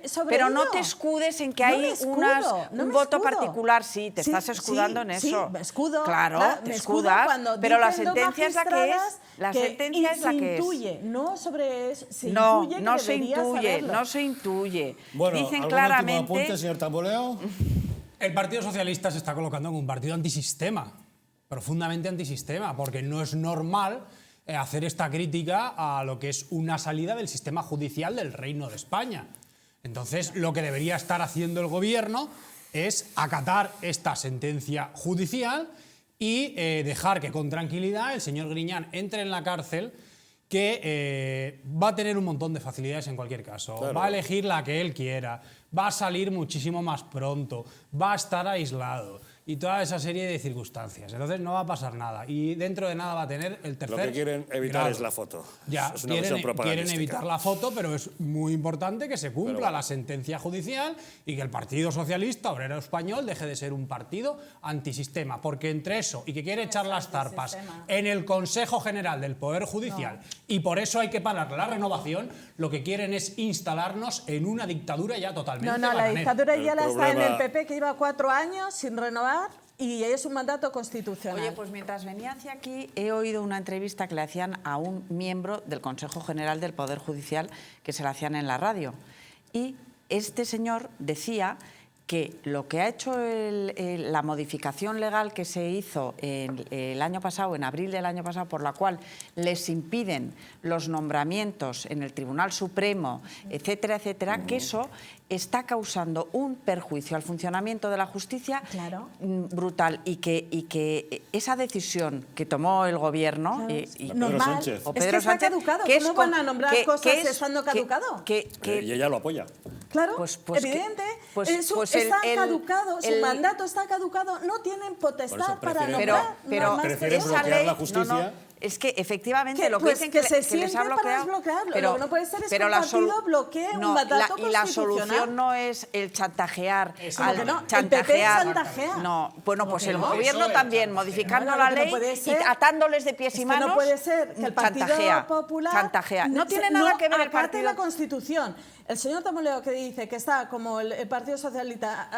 es. sobre Pero ello. no te escudes en que No hay me escudo, no un me voto escudo. particular. Sí, te Sí, estás escudando en sí, eso. Sí, me escudo. Claro, claro, te me escudo escudas. cuando Pero la dicen dos sentencia es la que es. magistradas La que sentencia es la que es. Se intuye, no sobre eso. Se No, intuye que no se debería intuye, saberlo. no se intuye. Bueno, Dicen ¿algún claramente. último apunte, señor Tamboleo? El Partido Socialista se está colocando como un partido antisistema, profundamente antisistema, porque no es normal hacer esta crítica a lo que es una salida del sistema judicial del Reino de España. Entonces, lo que debería estar haciendo el gobierno es acatar esta sentencia judicial y dejar que con tranquilidad el señor Griñán entre en la cárcel, que va a tener un montón de facilidades en cualquier caso. Claro. Va a elegir la que él quiera, va a salir muchísimo más pronto, va a estar aislado y toda esa serie de circunstancias. Entonces no va a pasar nada y dentro de nada va a tener el tercer Lo que quieren evitar grado. es la foto. Ya, Es una versión quieren propagandística. evitar la foto, pero es muy importante que se cumpla Pero bueno. la sentencia judicial y que el Partido Socialista Obrero Español deje de ser un partido antisistema, porque entre eso y que quiere echar las zarpas en el Consejo General del Poder Judicial y por eso hay que parar la renovación, lo que quieren es instalarnos en una dictadura ya totalmente No, la bananera. dictadura ya la está en el problema- PP, que lleva 4 años sin renovar y es un mandato constitucional. Oye, pues mientras venía hacia aquí he oído una entrevista que le hacían a un miembro del Consejo General del Poder Judicial que se la hacían en la radio. Y este señor decía que lo que ha hecho la modificación legal que se hizo el año pasado, en abril del año pasado, por la cual les impiden los nombramientos en el Tribunal Supremo, etcétera, etcétera, que eso está causando un perjuicio al funcionamiento de la justicia Claro. brutal y que esa decisión que tomó el gobierno Normal. Sánchez. o Es que Pedro está Sánchez, caducado. que es ¿Cómo van a con- nombrar que- cosas que es- estando que- caducado? Y ella lo apoya. Claro, Pues evidente. pues Está caducado, su el- mandato está caducado, no tienen potestad Por eso para prefieren- nombrar. pero más que prefieren eso. bloquear esa ley, la justicia. es que efectivamente Que, lo que pues, dicen que se les siente ha para bloqueado, desbloquearlo. Lo que no puede ser es que un la partido bloquee un mandato y la constitucional. solución no es el chantajear. ¿Cómo que no? El PP chantajea. No, bueno, pues el no? gobierno Eso es también, chantajear. modificando No, la lo que no ley puede y ser- atándoles de pies Es y que manos. no puede ser que el Partido chantajea, Popular chantajea. No tiene nada que ver el acate partido. la Constitución. El señor Tamboleo que dice que está como el Partido Socialista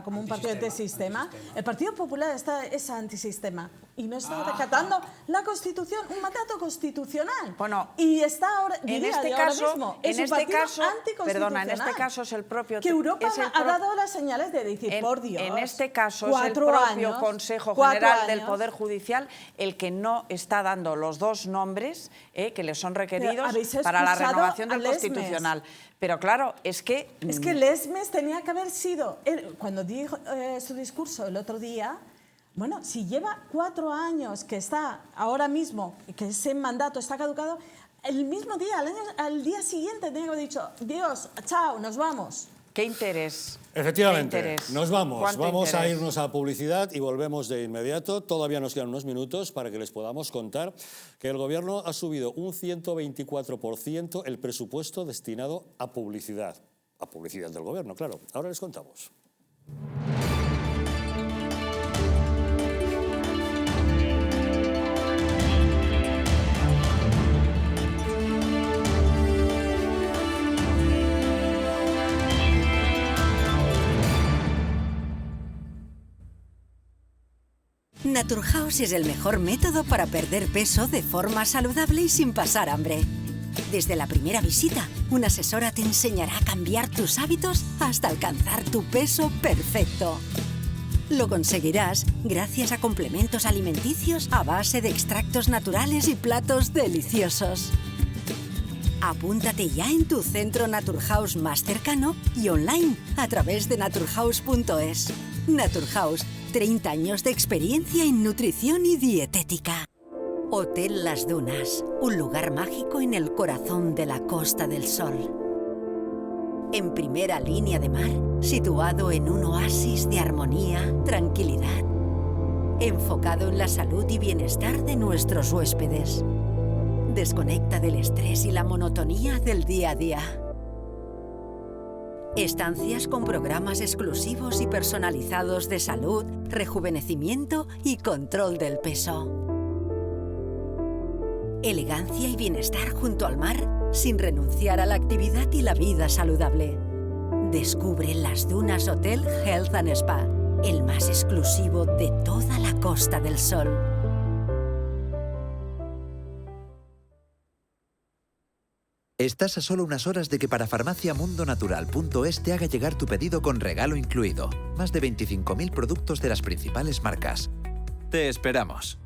como un partido antisistema, el Partido Popular es antisistema y no está acatando la Constitución, un mandato constitucional. Bueno, y está ahora, En diría este yo ahora caso, mismo, es en un este partido caso, perdona, en este anticonstitucional. caso es el propio que Europa es el ha pro- dado las señales de decir, por Dios. En este caso es el 4 propio años, Consejo 4 General del años. Poder Judicial el que no está dando los 2 nombres que le son requeridos habéis para la expulsado renovación a del Lesmes. Constitucional. Pero claro, es que Lesmes tenía que haber sido, cuando dijo su discurso el otro día, bueno, si lleva 4 años que está ahora mismo, que ese mandato está caducado, el mismo día, al día siguiente tenía que haber dicho, Dios, chao, nos vamos. ¿Qué interés? Efectivamente, ¿Qué interés? nos vamos ¿Cuánto a interés? irnos a publicidad y volvemos de inmediato. Todavía nos quedan unos minutos para que les podamos contar que el Gobierno ha subido un 124% el presupuesto destinado a publicidad del Gobierno, claro. Ahora les contamos. Naturhaus es el mejor método para perder peso de forma saludable y sin pasar hambre. Desde la primera visita, una asesora te enseñará a cambiar tus hábitos hasta alcanzar tu peso perfecto. Lo conseguirás gracias a complementos alimenticios a base de extractos naturales y platos deliciosos. Apúntate ya en tu centro Naturhaus más cercano y online a través de naturhaus.es. Naturhaus, 30 años de experiencia en nutrición y dietética. Hotel Las Dunas, un lugar mágico en el corazón de la Costa del Sol. En primera línea de mar, situado en un oasis de armonía, tranquilidad. Enfocado en la salud y bienestar de nuestros huéspedes. Desconecta del estrés y la monotonía del día a día. Estancias con programas exclusivos y personalizados de salud, rejuvenecimiento y control del peso. Elegancia y bienestar junto al mar, sin renunciar a la actividad y la vida saludable. Descubre Las Dunas Hotel Health and Spa, el más exclusivo de toda la Costa del Sol. Estás a solo unas horas de que parafarmaciamundonatural.es te haga llegar tu pedido con regalo incluido. Más de 25.000 productos de las principales marcas. Te esperamos.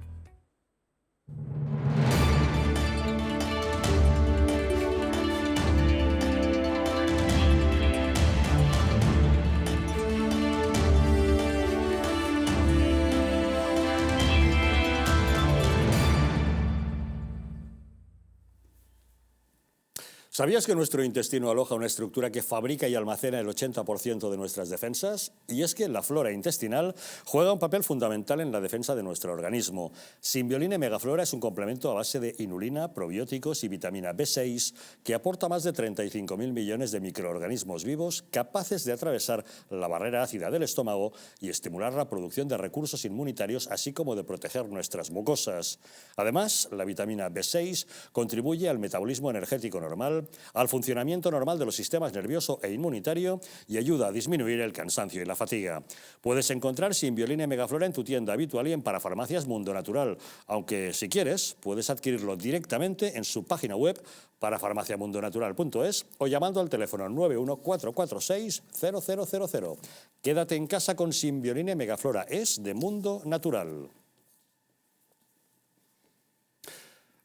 ¿Sabías que nuestro intestino aloja una estructura que fabrica y almacena el 80% de nuestras defensas? Y es que la flora intestinal juega un papel fundamental en la defensa de nuestro organismo. Simbioline Megaflora es un complemento a base de inulina, probióticos y vitamina B6 que aporta más de 35.000 millones de microorganismos vivos capaces de atravesar la barrera ácida del estómago y estimular la producción de recursos inmunitarios, así como de proteger nuestras mucosas. Además, la vitamina B6 contribuye al metabolismo energético normal, al funcionamiento normal de los sistemas nervioso e inmunitario y ayuda a disminuir el cansancio y la fatiga. Puedes encontrar Simbioline Megaflora en tu tienda habitual y en Parafarmacias Mundo Natural, aunque si quieres puedes adquirirlo directamente en su página web parafarmaciamundonatural.es o llamando al teléfono 914460000. Quédate en casa con Simbioline Megaflora, es de Mundo Natural.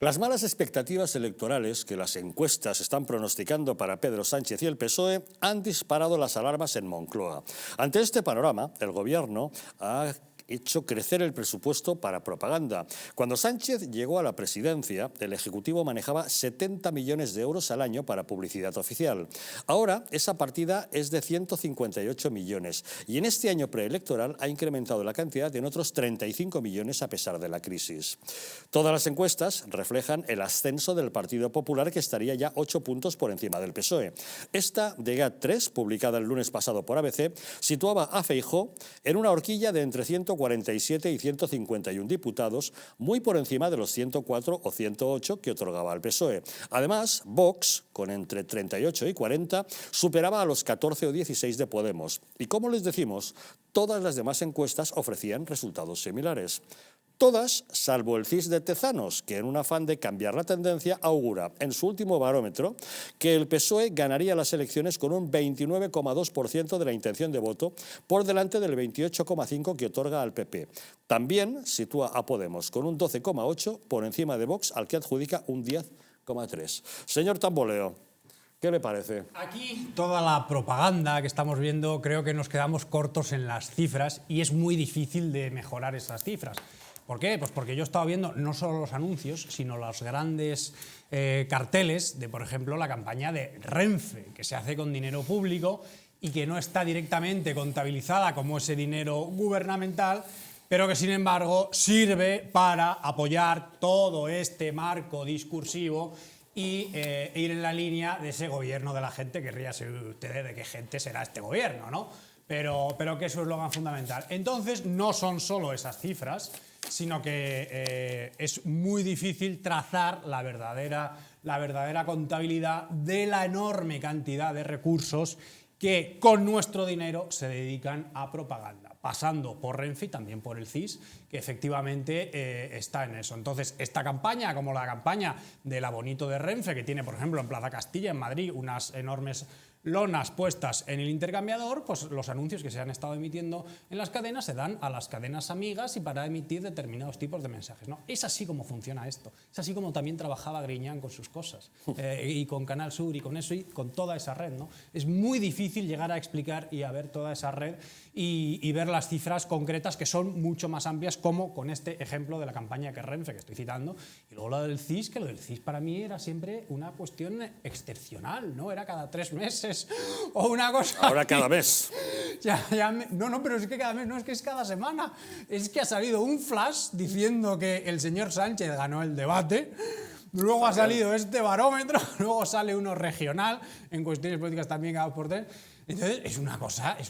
Las malas expectativas electorales que las encuestas están pronosticando para Pedro Sánchez y el PSOE han disparado las alarmas en Moncloa. Ante este panorama, el Gobierno ha hecho crecer el presupuesto para propaganda. Cuando Sánchez llegó a la presidencia, el Ejecutivo manejaba 70 millones de euros al año para publicidad oficial. Ahora esa partida es de 158 millones y en este año preelectoral ha incrementado la cantidad en otros 35 millones a pesar de la crisis. Todas las encuestas reflejan el ascenso del Partido Popular, que estaría ya 8 puntos por encima del PSOE. Esta de GAT3, publicada el lunes pasado por ABC, situaba a Feijóo en una horquilla de entre 147 y 151 diputados, muy por encima de los 104 o 108 que otorgaba al PSOE. Además, Vox, con entre 38 y 40, superaba a los 14 o 16 de Podemos. Y como les decimos, todas las demás encuestas ofrecían resultados similares. Todas, salvo el CIS de Tezanos, que en un afán de cambiar la tendencia augura en su último barómetro que el PSOE ganaría las elecciones con un 29,2% de la intención de voto por delante del 28,5% que otorga al PP. También sitúa a Podemos con un 12,8% por encima de Vox, al que adjudica un 10,3%. Señor Tamboleo, ¿qué le parece? Aquí toda la propaganda que estamos viendo, creo que nos quedamos cortos en las cifras y es muy difícil de mejorar esas cifras. ¿Por qué? Pues porque yo he estado viendo no solo los anuncios, sino los grandes carteles de, por ejemplo, la campaña de Renfe, que se hace con dinero público y que no está directamente contabilizada como ese dinero gubernamental, pero que sin embargo sirve para apoyar todo este marco discursivo y ir en la línea de ese gobierno de la gente, que ríase ustedes de qué gente será este gobierno, ¿no? Pero que eso es lo más fundamental. Entonces, no son solo esas cifras, sino que es muy difícil trazar la verdadera contabilidad de la enorme cantidad de recursos que con nuestro dinero se dedican a propaganda, pasando por Renfe y también por el CIS, que efectivamente está en eso. Entonces, esta campaña, como la campaña de la Bonito de Renfe, que tiene, por ejemplo, en Plaza Castilla, en Madrid, unas enormes lonas puestas en el intercambiador, pues los anuncios que se han estado emitiendo en las cadenas se dan a las cadenas amigas y para emitir determinados tipos de mensajes, ¿no? Es así como funciona esto, es así como también trabajaba Griñán con sus cosas, y con Canal Sur y con eso y con toda esa red, ¿no? Es muy difícil llegar a explicar y a ver toda esa red y ver las cifras concretas, que son mucho más amplias, como con este ejemplo de la campaña que Renfe, que estoy citando, y luego lo del CIS, que lo del CIS para mí era siempre una cuestión excepcional, ¿no? Era cada 3 meses o una cosa. Ahora así. cada mes. No, pero es que cada mes, no es que es cada semana. Es que ha salido un flash diciendo que el señor Sánchez ganó el debate. Luego ha salido este barómetro, luego sale uno regional, en cuestiones políticas también cada por tres. Entonces, es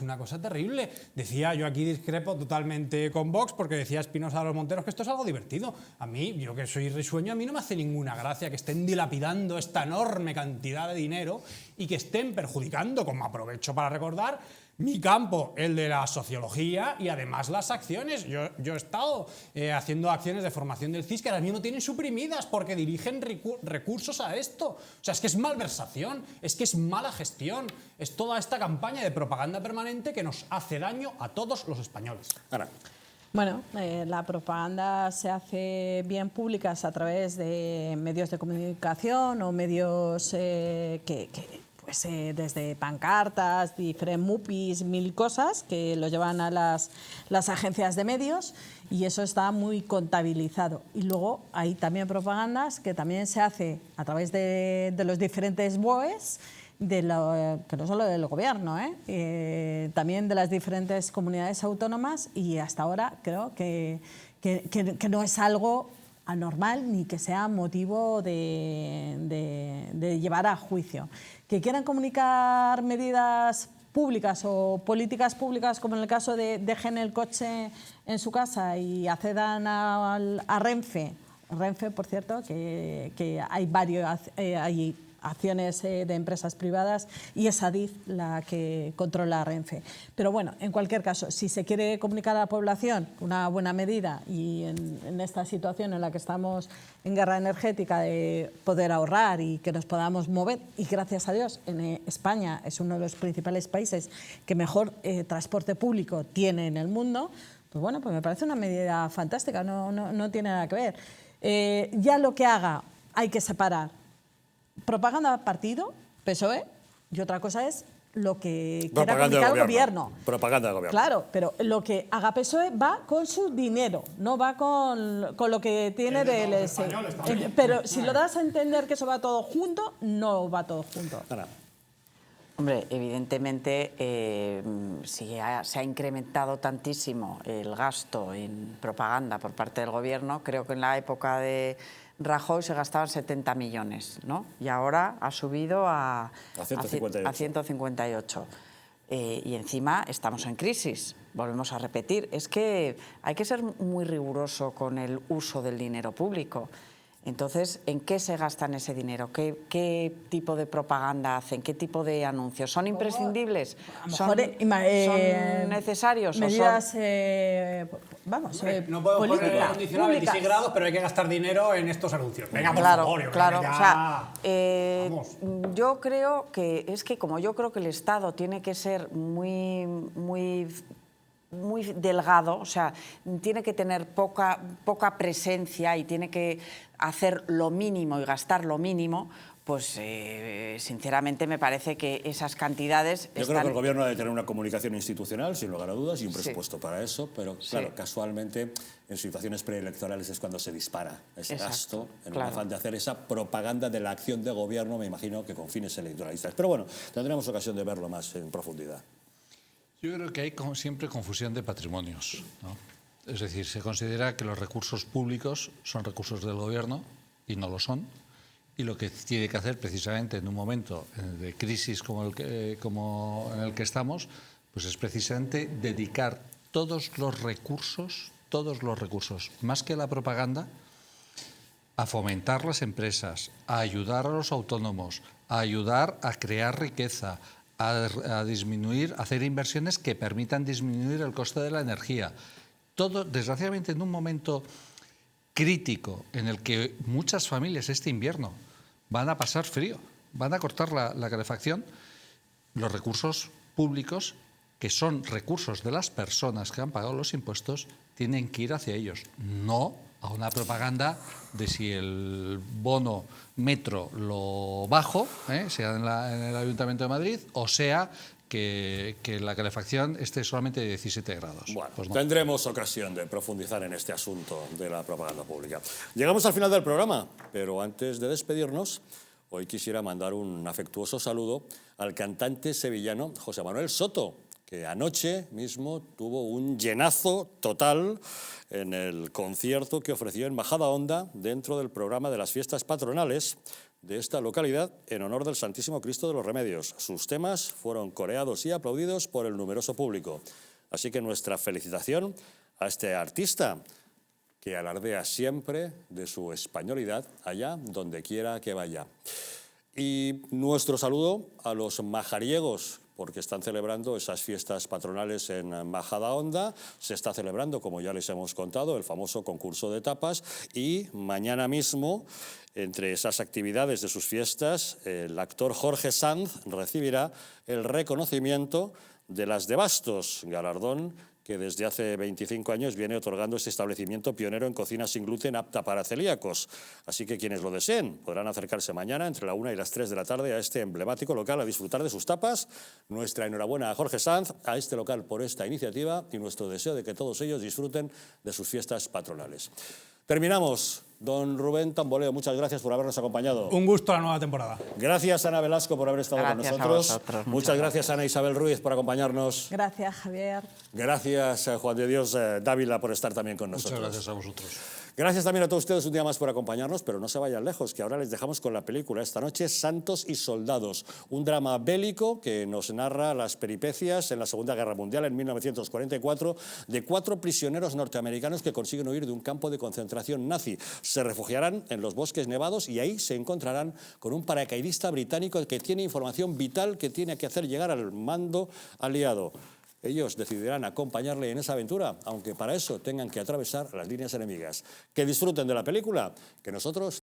una cosa terrible. Decía, yo aquí discrepo totalmente con Vox, porque decía Espinosa de los Monteros que esto es algo divertido. A mí, yo que soy risueño, a mí no me hace ninguna gracia que estén dilapidando esta enorme cantidad de dinero y que estén perjudicando, como aprovecho para recordar, mi campo, el de la sociología, y además las acciones. Yo he estado haciendo acciones de formación del CIS que ahora mismo tienen suprimidas porque dirigen recursos a esto. O sea, es que es malversación, es que es mala gestión, es toda esta campaña de propaganda permanente que nos hace daño a todos los españoles. Ana. Bueno, la propaganda se hace bien públicas a través de medios de comunicación o medios pues desde pancartas, diferentes MUPIs, 1000 cosas que lo llevan a las agencias de medios, y eso está muy contabilizado. Y luego hay también propagandas que también se hace a través de los diferentes BOEs, que no solo del gobierno, también de las diferentes comunidades autónomas, y hasta ahora creo que no es algo anormal ni que sea motivo de llevar a juicio. Que quieran comunicar medidas públicas o políticas públicas, como en el caso de dejen el coche en su casa y accedan a Renfe. Renfe, por cierto, que hay acciones de empresas privadas y es Adif la que controla Renfe. Pero bueno, en cualquier caso, si se quiere comunicar a la población una buena medida, y en esta situación en la que estamos en guerra energética, de poder ahorrar y que nos podamos mover, y gracias a Dios en España es uno de los principales países que mejor transporte público tiene en el mundo, pues bueno, pues me parece una medida fantástica, no tiene nada que ver. Ya lo que haga hay que separar propaganda partido, PSOE, y otra cosa es lo que quiera comunicar el gobierno. Propaganda del gobierno. Claro, pero lo que haga PSOE va con su dinero, no va con lo que tiene del ES. Pero si lo das a entender que eso va todo junto, no va todo junto. Ana. Hombre, evidentemente, si se ha incrementado tantísimo el gasto en propaganda por parte del gobierno, creo que en la época de Rajoy se gastaban 70 millones, ¿no? Y ahora ha subido a 158. Y encima estamos en crisis, volvemos a repetir. Es que hay que ser muy riguroso con el uso del dinero público. Entonces, ¿en qué se gastan ese dinero? ¿Qué tipo de propaganda hacen? ¿Qué tipo de anuncios? ¿Son imprescindibles? ¿Son necesarios? Medidas, no podemos poner el condicional a 26 grados, pero hay que gastar dinero en estos anuncios. Venga, por favor. Claro. O sea, yo creo que yo creo que el Estado tiene que ser muy delgado, o sea, tiene que tener poca presencia y tiene que hacer lo mínimo y gastar lo mínimo, pues sinceramente me parece que esas cantidades Yo creo que el gobierno ha de tener una comunicación institucional, sin lugar a dudas, y un presupuesto para eso, pero claro, casualmente en situaciones preelectorales es cuando se dispara ese gasto, en el afán de hacer esa propaganda de la acción de gobierno, me imagino que con fines electoralistas. Pero bueno, tendremos ocasión de verlo más en profundidad. Yo creo que hay siempre confusión de patrimonios, ¿no? Es decir, se considera que los recursos públicos son recursos del gobierno y no lo son. Y lo que tiene que hacer precisamente en un momento de crisis como en el que estamos, pues es precisamente dedicar todos los recursos, más que la propaganda, a fomentar las empresas, a ayudar a los autónomos, a ayudar a crear riqueza, a disminuir, a hacer inversiones que permitan disminuir el coste de la energía. Todo, desgraciadamente, en un momento crítico en el que muchas familias este invierno van a pasar frío, van a cortar la calefacción, los recursos públicos, que son recursos de las personas que han pagado los impuestos, tienen que ir hacia ellos, no a una propaganda de si el bono metro lo bajo, sea en el Ayuntamiento de Madrid, o sea que la calefacción esté solamente de 17 grados. Bueno, pues no. Tendremos ocasión de profundizar en este asunto de la propaganda pública. Llegamos al final del programa, pero antes de despedirnos, hoy quisiera mandar un afectuoso saludo al cantante sevillano José Manuel Soto, que anoche mismo tuvo un llenazo total en el concierto que ofreció en Majadahonda dentro del programa de las fiestas patronales de esta localidad en honor del Santísimo Cristo de los Remedios. Sus temas fueron coreados y aplaudidos por el numeroso público. Así que nuestra felicitación a este artista que alardea siempre de su españolidad allá donde quiera que vaya. Y nuestro saludo a los majariegos, porque están celebrando esas fiestas patronales en Majadahonda. Se está celebrando, como ya les hemos contado, el famoso concurso de tapas, y mañana mismo, entre esas actividades de sus fiestas, el actor Jorge Sanz recibirá el reconocimiento de las de Bastos, galardón que desde hace 25 años viene otorgando este establecimiento pionero en cocina sin gluten apta para celíacos. Así que quienes lo deseen podrán acercarse mañana entre la 1 y las 3 de la tarde a este emblemático local a disfrutar de sus tapas. Nuestra enhorabuena a Jorge Sanz, a este local por esta iniciativa, y nuestro deseo de que todos ellos disfruten de sus fiestas patronales. Terminamos. Don Rubén Tamboleo, muchas gracias por habernos acompañado. Un gusto la nueva temporada. Gracias, Ana Velasco, por haber estado con nosotros. Muchas gracias, Ana Isabel Ruiz, por acompañarnos. Gracias, Javier. Gracias, Juan de Dios Dávila, por estar también con nosotros. Muchas gracias a vosotros. Gracias también a todos ustedes un día más por acompañarnos, pero no se vayan lejos, que ahora les dejamos con la película esta noche, Santos y Soldados, un drama bélico que nos narra las peripecias en la Segunda Guerra Mundial en 1944 de 4 prisioneros norteamericanos que consiguen huir de un campo de concentración nazi. Se refugiarán en los bosques nevados y ahí se encontrarán con un paracaidista británico que tiene información vital que tiene que hacer llegar al mando aliado. Ellos decidirán acompañarle en esa aventura, aunque para eso tengan que atravesar las líneas enemigas. Que disfruten de la película, que nosotros